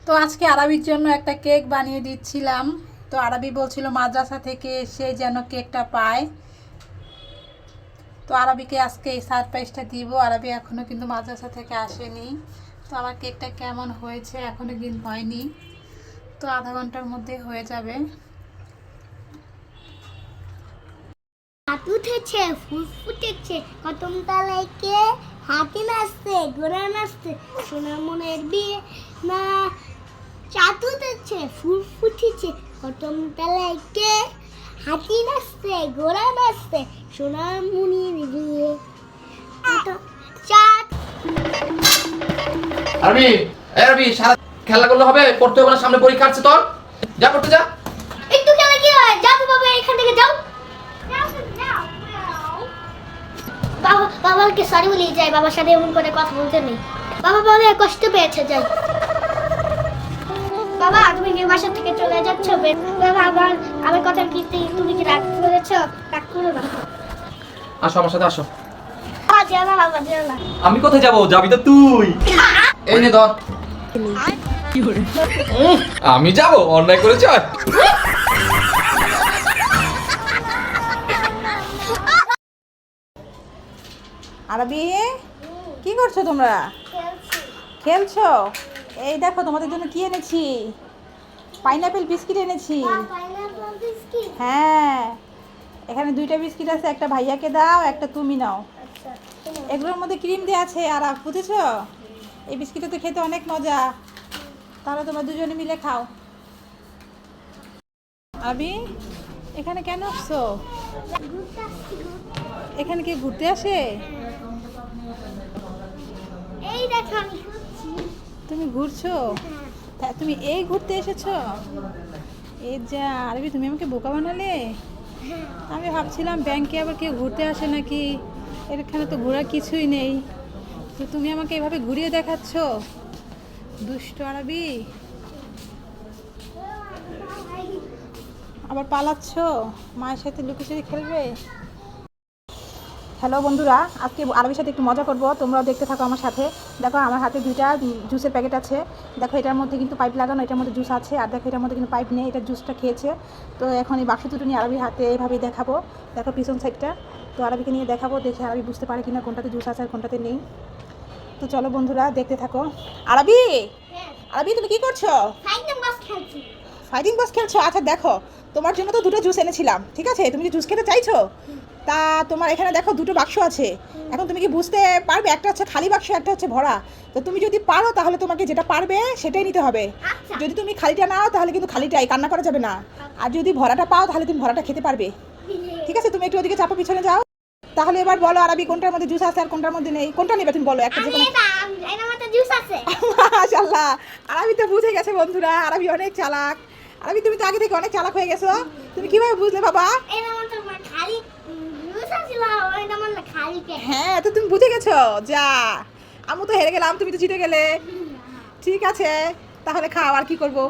তো আজকে আরবির জন্য একটা কেক বানিয়ে দিচ্ছিলাম। তো আরবি বলছিল মাদ্রাসা থেকে এসে যেন কেকটা পায়। তো আরবিকে আজকে এই সারপ্রাইজটা দিব। আরবি এখনও কিন্তু মাদ্রাসা থেকে আসেনি। তো আমার কেকটা কেমন হয়েছে এখনও কিন্তু হয়নি। তো আধা ঘন্টার মধ্যে হয়ে যাবে। হাত উঠেছে, ফুল ফুটেছে, কদম তলায় কে হাতি নাচছে, ঘোড়া নাচছে, সোনা মনের বিয়ে না। চাঁদ উঠেছে, ফুল ফুটেছে, কদম তলায় কে হাতি নাচছে, ঘোড়া নাচছে, সোনা মনের বিয়ে। চাঁদ আরবি আরবি সারা খেলা করলে হবে, পড়তে হবে না, সামনে পরীক্ষা আছে তোর। যা পড়তে যা। একটু খেলা কি হয়, যাও তো বাবা, এখান থেকে যাও। বাবাকে সরি বলে যাই, বাবার সাথে এমন করে কথা বলতে নেই। বাবা বলে কষ্ট পেয়েছে, যাই। বাবা তুমি কি বাসা থেকে চলে যাচ্ছ? বাবা আমার কথা কি তুমি কি রাগ করেছো? রাগ করো না। আসো আমার সাথে আসো। যেও না বাবা, যেও না। আমি কোথায় যাবো? যাবি তো তুই। এই নে ধর। আমি যাবো? অন্যায় করেছ। আরবি কি করছো তোমরা? খেলছো? এই দেখো তোমাদের জন্য কি এনেছি, পাইনাপেল বিস্কিট এনেছি। হ্যাঁ, এখানে দুইটা বিস্কিট আছে, একটা ভাইয়াকে দাও, একটা তুমি নাও। এগুলোর মধ্যে ক্রিম দেওয়া আছে। আর বুঝেছো, এই বিস্কিটটা তো খেতে অনেক মজা। তাহলে তোমরা দুজনে মিলে খাও। আবি এখানে কেন আসছো? এখানে কি ঘুরতে আসে? এই দেখো আমি ঘুরছি। তুমি ঘুরছো? হ্যাঁ, তুমি এই ঘুরতে এসেছো? এই যা আরবি, তুমি আমাকে বোকা বানালে। আমি ভাবছিলাম ব্যাংকে আবার কেউ ঘুরতে আসে নাকি, এখানে তো ঘোরার কিছুই নেই। তো তুমি আমাকে এভাবে ঘুরিয়ে দেখাচ্ছ, দুষ্ট আরবি। আবার পালাচ্ছ, মায়ের সাথে লুকোচুরি খেলবে। হ্যালো বন্ধুরা, আজকে আরবির সাথে একটু মজা করব, তোমরাও দেখতে থাকো আমার সাথে। দেখো আমার হাতে দুইটা জুসের প্যাকেট আছে। দেখো এটার মধ্যে কিন্তু পাইপ লাগানো, এটার মধ্যে জুস আছে। আর দেখো এটার মধ্যে কিন্তু পাইপ নেই, এটা জুসটা খেয়েছে। তো এখন এই বাক্স দুটো নিয়ে আরবির হাতে এইভাবেই দেখাবো। দেখো পিছন সাইডটা। তো আরবিকে নিয়ে দেখাবো, দেখে আরবি বুঝতে পারে কিনা কোনটাতে জুস আছে আর কোনটাতে নেই। তো চলো বন্ধুরা দেখতে থাকো। আরবি, আরবি তুমি কি করছো? ফাইটিং বস খেলছো? আচ্ছা দেখো, তোমার জন্য তো দুটো জুস এনেছিলাম, ঠিক আছে? তুমি কি জুস খেতে চাইছো? তা তোমার এখানে দেখো দুটো বাক্স আছে। এখন তুমি কি বুঝতে পারবে, একটা হচ্ছে খালি বাক্স, একটা হচ্ছে ভরা। তো তুমি যদি পারো তাহলে তোমাকে যেটা পারবে সেটাই নিতে হবে। যদি তুমি খালিটা নাও তাহলে কিন্তু খালিটাই, কান্না করা যাবে না। আর যদি ভরাটা পাও তাহলে তুমি ভরাটা খেতে পারবে, ঠিক আছে? তুমি একটু ওদিকে চাপা, পিছনে যাও। তাহলে এবার বলো আরবি, কোনটার মধ্যে জুস আছে আর কোনটার মধ্যে নেই? কোনটা নেবে তুমি বলো, একটা যেকোনো। মাশাআল্লাহ, আরবি তো বুঝে গেছে বন্ধুরা, আরবি অনেক চালাক। আরবি তুমি তো আগে থেকে অনেক চালাক হয়ে গেছো। তুমি কিভাবে বুঝলে বাবা? হ্যাঁ, তো তুমি বুঝে গেছো। যা, আমি তো হেরে গেলাম, তুমি তো জিতে গেলে। ঠিক আছে, তাহলে খাও, আর কি করবো।